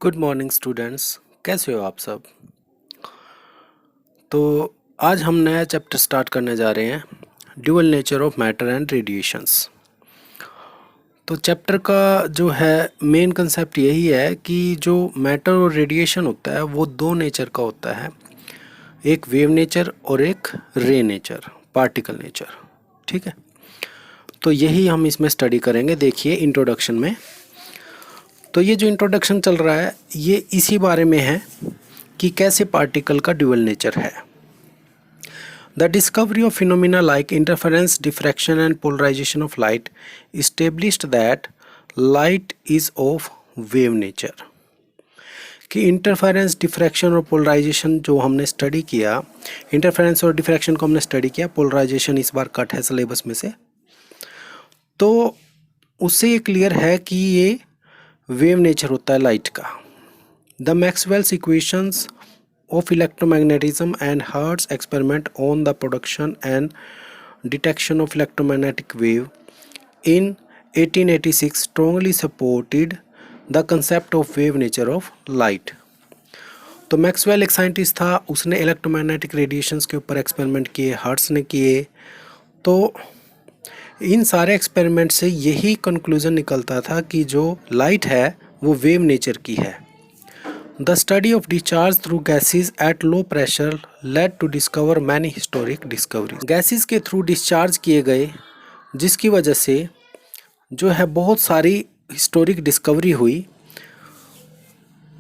Good morning students, कैसे हो आप सब। तो आज हम नया चैप्टर स्टार्ट करने जा रहे हैं, dual nature of matter and radiations. तो चैप्टर का जो है मेन कंसेप्ट यही है कि जो मैटर और रेडिएशन होता है वो दो नेचर का होता है, एक वेव नेचर और एक रे नेचर, पार्टिकल नेचर। ठीक है, तो यही हम इसमें स्टडी करेंगे। देखिए इंट्रोडक्शन में, तो ये जो इंट्रोडक्शन चल रहा है ये इसी बारे में है कि कैसे पार्टिकल का ड्यूअल नेचर है। The discovery of phenomena like interference, diffraction and polarization of light established that light is of wave nature। कि इंटरफेरेंस, डिफ्रैक्शन और पोलराइजेशन जो हमने स्टडी किया, इंटरफेरेंस और डिफ्रैक्शन को हमने स्टडी किया, पोलराइजेशन इस बार कट है सिलेबस में से, तो उससे ये क्लियर है कि ये वेव नेचर होता है लाइट का। The Maxwell's equations of electromagnetism and Hertz experiment on the production and detection of electromagnetic wave in 1886 strongly supported the concept of wave nature of light। तो मैक्सवेल एक scientist था, उसने electromagnetic radiations के ऊपर experiment किए, hertz ने किए। तो इन सारे एक्सपेरिमेंट से यही कंक्लूजन निकलता था कि जो लाइट है वो वेव नेचर की है। The study of discharge through gases at low pressure led to discover many historic discoveries। Gases के थ्रू डिस्चार्ज किए गए, जिसकी वजह से जो है बहुत सारी हिस्टोरिक डिस्कवरी हुई।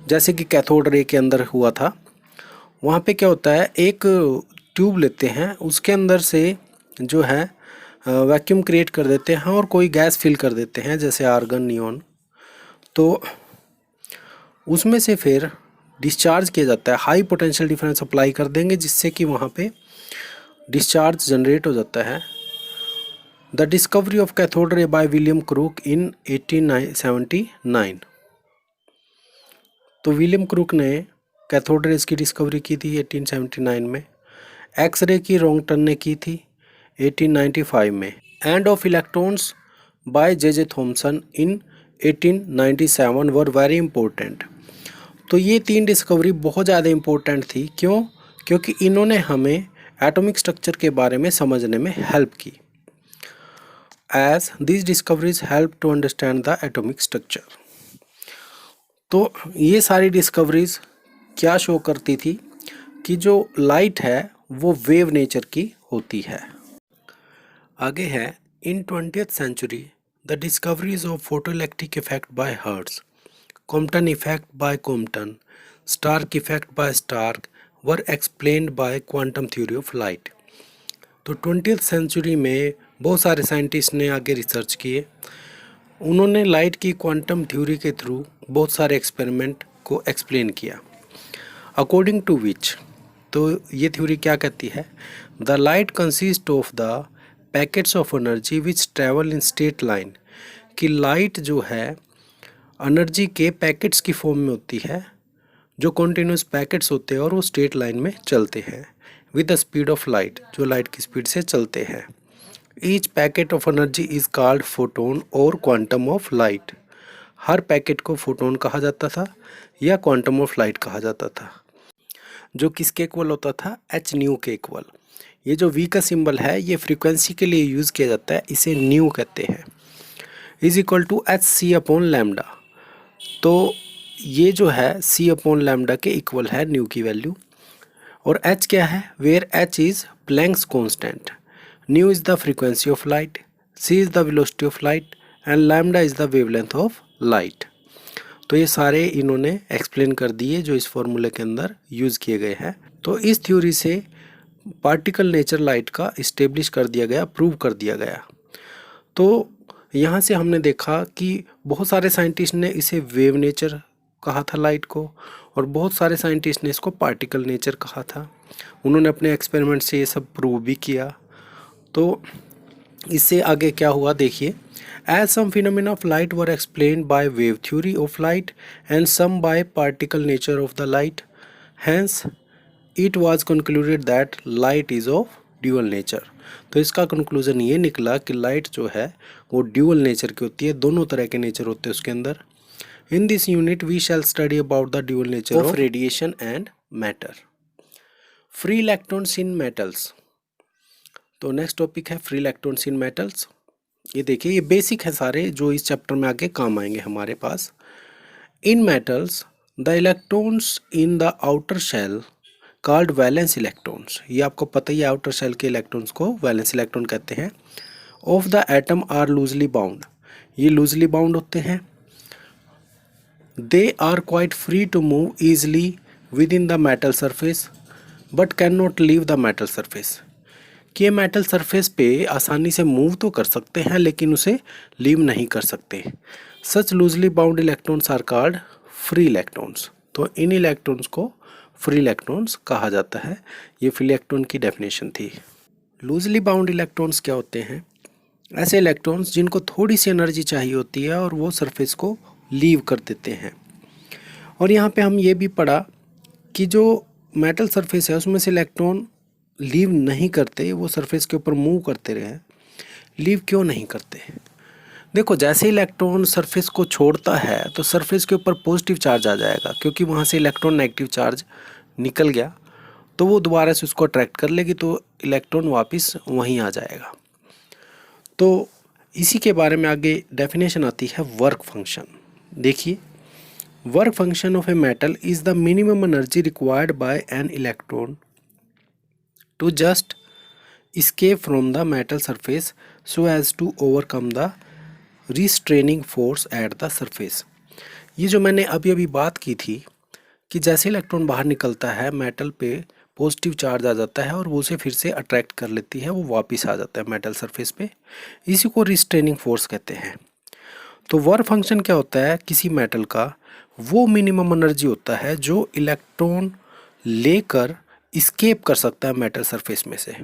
जैसे कि कैथोड रे के अंदर हुआ था, वहाँ पे क्या होता है, एक ट्यूब लेते हैं, उसके अंदर से जो है वैक्यूम क्रिएट कर देते हैं और कोई गैस फिल कर देते हैं, जैसे आर्गन, नियॉन। तो उसमें से फिर डिस्चार्ज किया जाता है, हाई पोटेंशियल डिफरेंस अप्लाई कर देंगे जिससे कि वहाँ पे डिस्चार्ज जनरेट हो जाता है। The discovery of cathode ray by William Crook in 1879। तो विलियम क्रूक ने कैथोड रेज की डिस्कवरी की थी 1879 में। एक्सरे की रोंगटन ने की थी 1895 में। End of electrons by J Thomson in 1897 were very important. तो ये तीन डिस्कवरी बहुत ज़्यादा इम्पोर्टेंट थी। क्यों? क्योंकि इन्होंने हमें एटॉमिक स्ट्रक्चर के बारे में समझने में हेल्प की। As this discoveries help to understand the atomic structure. तो ये सारी डिस्कवरीज क्या शो करती थी कि जो लाइट है वो वेव नेचर की होती है। आगे है, in 20th century the discoveries of photoelectric effect by Hertz, Compton effect by Compton, Stark effect by Stark were explained by quantum theory of light। तो 20th सेंचुरी में बहुत सारे साइंटिस्ट ने आगे रिसर्च किए, उन्होंने लाइट की क्वांटम थ्योरी के थ्रू बहुत सारे एक्सपेरिमेंट को एक्सप्लेन किया। अकॉर्डिंग टू विच, तो ये थ्योरी क्या कहती है, the light consist of the packets of energy which travel in straight line. कि लाइट जो है एनर्जी के पैकेट्स की फॉर्म में होती है, जो कॉन्टिन्यूस पैकेट्स होते हैं और वो स्ट्रेट लाइन में चलते हैं with the speed of light, जो लाइट की स्पीड से चलते हैं। Each packet of energy is called photon और क्वांटम ऑफ लाइट। हर पैकेट को फोटोन कहा जाता था या क्वांटम ऑफ लाइट कहा जाता था, जो किसके इक्वल होता था, एच न्यू के इक्वल। ये जो वी का सिंबल है ये फ्रीक्वेंसी के लिए यूज़ किया जाता है, इसे न्यू कहते हैं। Is equal to H C upon lambda. तो ये जो है सी अपॉन लैम्डा के इक्वल है न्यू की वैल्यू। और एच क्या है, where H is Planck's constant, nu is the frequency of light, C is the velocity of light and lambda is the wavelength of light. तो ये सारे इन्होंने एक्सप्लेन कर दिए जो इस फॉर्मूले के अंदर यूज़ किए गए हैं। तो इस थ्योरी से पार्टिकल नेचर लाइट का इस्टेब्लिश कर दिया गया, प्रूव कर दिया गया। तो यहाँ से हमने देखा कि बहुत सारे साइंटिस्ट ने इसे वेव नेचर कहा था लाइट को, और बहुत सारे साइंटिस्ट ने इसको पार्टिकल नेचर कहा था। उन्होंने अपने एक्सपेरिमेंट से ये सब प्रूव भी किया। तो इससे आगे क्या हुआ देखिए, as some phenomena of light were explained by wave theory of light and some by particle nature of the light, hence it was concluded that light is of dual nature. तो इसका कंक्लूजन ये निकला कि light जो है वो dual nature की होती है, दोनों तरह के नेचर होते हैं उसके अंदर। In this unit we shall study about the dual nature of radiation and matter. Free electrons in metals. तो नेक्स्ट टॉपिक है फ्री इलेक्ट्रॉन्स इन मेटल्स। ये देखिए, ये बेसिक है सारे जो इस चैप्टर में आगे काम आएंगे हमारे पास। In metals the electrons in the outer shell called valence electrons, ये आपको पता ही है, आउटर शेल के इलेक्ट्रॉन्स को वैलेंस इलेक्ट्रॉन कहते हैं। Of the atom are loosely bound, ये लूजली बाउंड होते हैं। They are quite free to move easily within the metal surface but can not leave the metal surface, कि ये metal surface पे आसानी से मूव तो कर सकते हैं लेकिन उसे लीव नहीं कर सकते। Such loosely bound electrons are called free electrons, तो इन इलेक्ट्रॉन्स को फ्री इलेक्ट्रॉन्स कहा जाता है। ये फ्री इलेक्ट्रॉन की डेफिनेशन थी। लूजली बाउंड इलेक्ट्रॉन्स क्या होते हैं? ऐसे इलेक्ट्रॉन्स जिनको थोड़ी सी एनर्जी चाहिए होती है और वो सरफेस को लीव कर देते हैं। और यहाँ पे हम ये भी पढ़ा कि जो मेटल सरफेस है उसमें से इलेक्ट्रॉन लीव नहीं करते, वो सरफेस के ऊपर मूव करते रहे। लीव क्यों नहीं करते? देखो, जैसे इलेक्ट्रॉन सरफेस को छोड़ता है तो सरफेस के ऊपर पॉजिटिव चार्ज आ जाएगा, क्योंकि वहाँ से इलेक्ट्रॉन नेगेटिव चार्ज निकल गया तो वो दोबारा से उसको अट्रैक्ट कर लेगी, तो इलेक्ट्रॉन वापस वहीं आ जाएगा। तो इसी के बारे में आगे डेफिनेशन आती है वर्क फंक्शन। देखिए, work function of a metal is the minimum energy required by an electron to just escape from the metal surface so as to overcome the restraining force at the surface। ये जो मैंने अभी अभी बात की थी कि जैसे इलेक्ट्रॉन बाहर निकलता है मेटल पे पॉजिटिव चार्ज आ जाता है और वो उसे फिर से अट्रैक्ट कर लेती है, वो वापस आ जाता है मेटल सरफेस पे, इसी को रिस्ट्रेनिंग फोर्स कहते हैं। तो वर्क फंक्शन क्या होता है? किसी मेटल का वो मिनिमम एनर्जी होता है जो इलेक्ट्रॉन लेकर इस्केप कर सकता है मेटल सरफेस में से।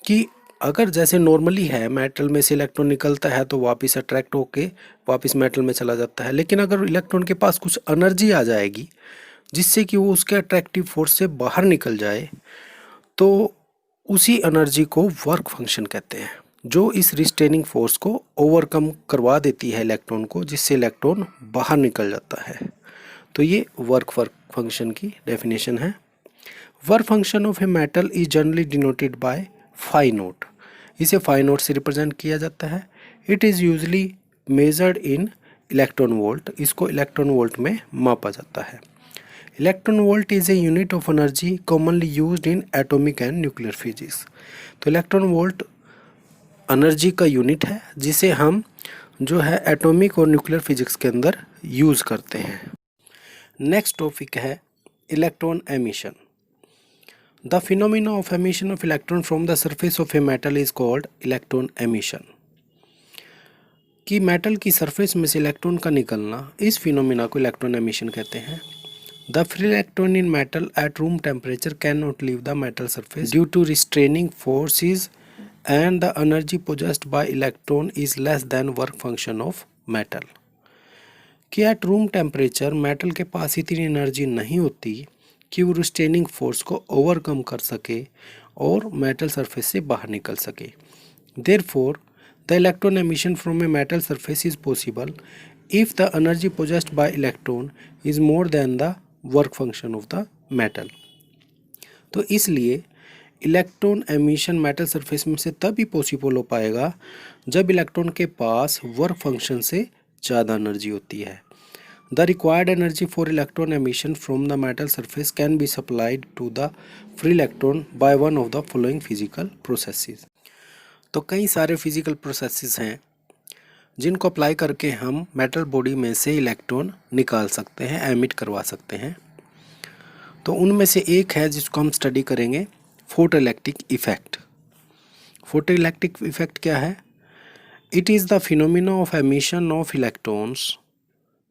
कि अगर जैसे नॉर्मली है मेटल में से इलेक्ट्रॉन निकलता है तो वापस अट्रैक्ट होके वापस मेटल में चला जाता है, लेकिन अगर इलेक्ट्रॉन के पास कुछ एनर्जी आ जाएगी जिससे कि वो उसके अट्रैक्टिव फोर्स से बाहर निकल जाए, तो उसी एनर्जी को वर्क फंक्शन कहते हैं, जो इस रिस्ट्रेनिंग फोर्स को ओवरकम करवा देती है इलेक्ट्रॉन को, जिससे इलेक्ट्रॉन बाहर निकल जाता है। तो ये वर्क फंक्शन की डेफिनेशन है। Work function of a metal is generally denoted by phi naught, इसे फाई नोट से रिप्रेजेंट किया जाता है। It is usually measured in electron volt, इसको इलेक्ट्रॉन वोल्ट में मापा जाता है। Electron volt is a unit of energy commonly used in atomic and nuclear physics. तो इलेक्ट्रॉन वोल्ट एनर्जी का यूनिट है जिसे हम जो है एटॉमिक और न्यूक्लियर फिजिक्स के अंदर यूज़ करते हैं। नेक्स्ट टॉपिक है electron emission. The phenomena of emission of electron from the surface of a metal is called electron emission। कि मेटल की सरफेस में से इलेक्ट्रॉन का निकलना, इस फिनोमिना को इलेक्ट्रॉन एमिशन कहते हैं। The free electron in metal at room temperature can not leave the metal surface due to restraining forces and the energy possessed by electron is less than work function of metal. कि at room temperature metal के पास इतनी energy नहीं होती कि वो restraining force को overcome कर सके और मेटल सरफेस से बाहर निकल सके। Therefore the electron emission from a metal surface is possible if the energy possessed by electron is more than the work function of the metal. तो इसलिए इलेक्ट्रॉन एमिशन मेटल सरफेस में से तभी possible हो पाएगा जब इलेक्ट्रॉन के पास work function से ज़्यादा एनर्जी होती है। The required energy for electron emission from the metal surface can be supplied to the free electron by one of the following physical processes। तो कई सारे फिजिकल प्रोसेसेस हैं जिनको अप्लाई करके हम मेटल बॉडी में से इलेक्ट्रॉन निकाल सकते हैं, एमिट करवा सकते हैं। तो उनमें से एक है जिसको हम स्टडी करेंगे, फोटोइलेक्ट्रिक इफेक्ट। फोटोइलेक्ट्रिक इफेक्ट क्या है? It is the phenomena of emission of electrons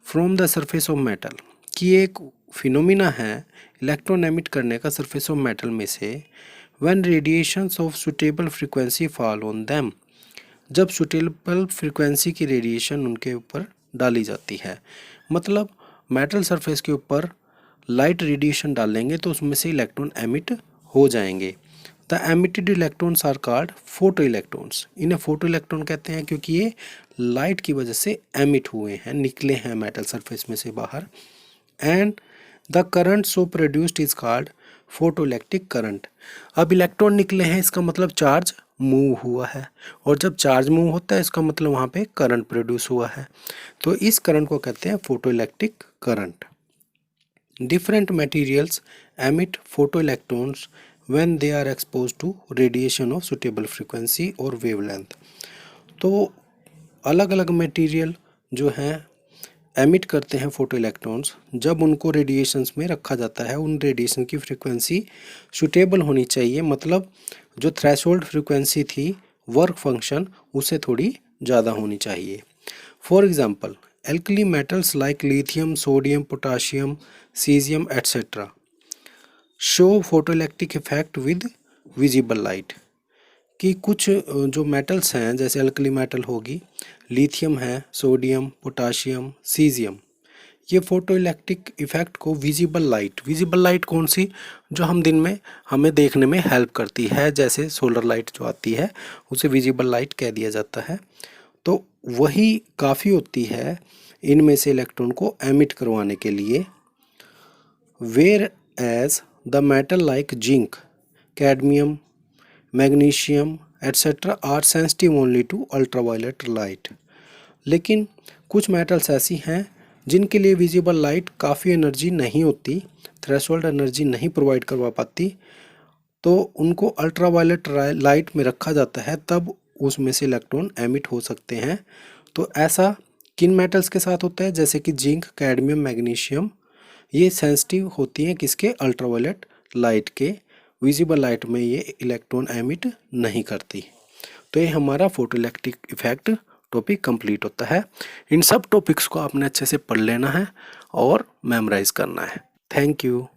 from the surface of metal. कि एक फिनोमिना है इलेक्ट्रॉन एमिट करने का सरफेस ऑफ मेटल में से, when radiations of suitable frequency fall on them, जब सुटेबल फ्रीक्वेंसी की रेडिएशन उनके ऊपर डाली जाती है। मतलब मेटल सरफेस के ऊपर लाइट रेडिएशन डालेंगे तो उसमें से इलेक्ट्रॉन एमिट हो जाएंगे। The emitted electrons are called photo electrons. इन्हें फोटो इलेक्ट्रॉन कहते हैं क्योंकि ये लाइट की वजह से एमिट हुए हैं, निकले हैं मेटल सरफेस में से बाहर। And the current so produced is called photoelectric current. अब इलेक्ट्रॉन निकले हैं, इसका मतलब चार्ज मूव हुआ है, और जब चार्ज मूव होता है इसका मतलब वहाँ पे करंट प्रोड्यूस हुआ है, तो इस करंट को कहते हैं photoelectric current. Different materials emit photoelectrons when they are expose to radiation of suitable frequency और वेवलेंथ। तो अलग अलग मटेरियल जो हैं एमिट करते हैं फोटो इलेक्ट्रॉन्स जब उनको रेडिएशंस में रखा जाता है। उन रेडिएशन की फ्रीक्वेंसी सुटेबल होनी चाहिए, मतलब जो थ्रेशोल्ड फ्रीक्वेंसी थी वर्क फंक्शन उससे थोड़ी ज़्यादा होनी चाहिए। For example alkali metals like lithium, sodium, potassium, caesium etcetera show photoelectric effect with visible light. कि कुछ जो मेटल्स हैं जैसे अल्कली मेटल होगी, लिथियम है, सोडियम, पोटाशियम, सीजियम, ये फोटो इलेक्ट्रिक इफेक्ट को विजिबल लाइट कौन सी, जो हम दिन में हमें देखने में हेल्प करती है, जैसे सोलर लाइट जो आती है उसे विजिबल लाइट कह दिया जाता है, तो वही काफ़ी होती है इनमें से इलेक्ट्रॉन को एमिट करवाने के लिए। Whereas the metal like zinc, cadmium, magnesium etcetera are sensitive only to ultraviolet light. लेकिन कुछ मेटल्स ऐसी हैं जिनके लिए विजिबल लाइट काफ़ी एनर्जी नहीं होती, थ्रेशोल्ड एनर्जी नहीं प्रोवाइड करवा पाती, तो उनको अल्ट्रावायलेट लाइट में रखा जाता है, तब उसमें से इलेक्ट्रॉन एमिट हो सकते हैं। तो ऐसा किन मेटल्स के साथ होता है, जैसे कि जिंक, कैडमियम, मैग्नीशियम, ये सेंसिटिव होती हैं किसके, अल्ट्रावायलेट लाइट के। विजिबल लाइट में ये इलेक्ट्रॉन एमिट नहीं करती। तो ये हमारा photo electric effect topic complete होता है। इन सब टॉपिक्स को आपने अच्छे से पढ़ लेना है और मेमोराइज करना है। Thank you.